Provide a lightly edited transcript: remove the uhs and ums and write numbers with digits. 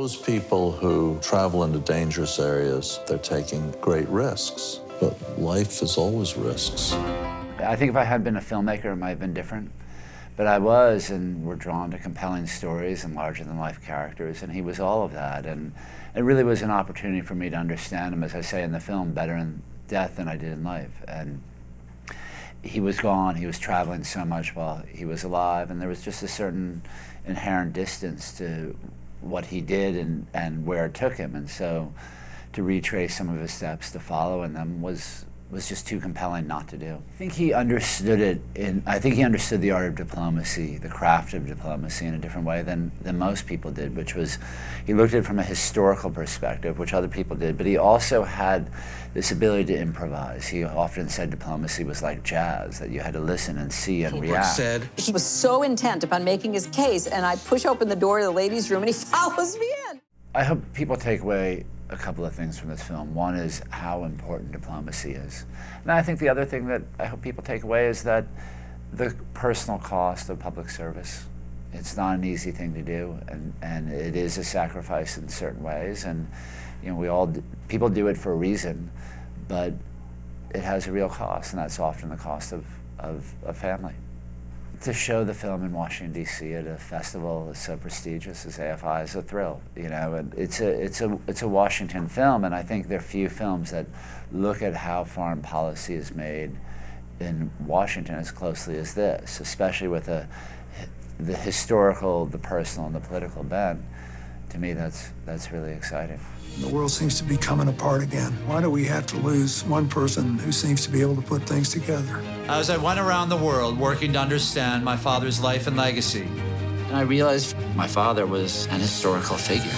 those people who travel into dangerous areas, they're taking great risks. But life is always risks. I think if I had been a filmmaker, it might have been different. But I was, and we're drawn to compelling stories and larger-than-life characters, and he was all of that. And it really was an opportunity for me to understand him, as I say in the film, better in death than I did in life. And he was gone, he was traveling so much while he was alive, and there was just a certain inherent distance to what he did and where it took him. And so to retrace some of his steps, to follow in them, was just too compelling not to do. I think he understood it I think he understood the art of diplomacy, the craft of diplomacy in a different way than most people did, which was, he looked at it from a historical perspective, which other people did, but he also had this ability to improvise. He often said diplomacy was like jazz, that you had to listen and see and Holbrook react. said, he was so intent upon making his case, and I push open the door to the ladies' room and he follows me in. I hope people take away a couple of things from this film. One is how important diplomacy is. And I think the other thing that I hope people take away is that the personal cost of public service. It's not an easy thing to do, and it is a sacrifice in certain ways. And you know, people do it for a reason, but it has a real cost, and that's often the cost of a family. To show the film in Washington, D.C. at a festival as so prestigious as AFI is a thrill, you know. And it's a Washington film, and I think there are few films that look at how foreign policy is made in Washington as closely as this, especially with the historical, the personal, and the political bent. To me, that's really exciting. The world seems to be coming apart again. Why do we have to lose one person who seems to be able to put things together? As I went around the world working to understand my father's life and legacy, and I realized my father was an historical figure.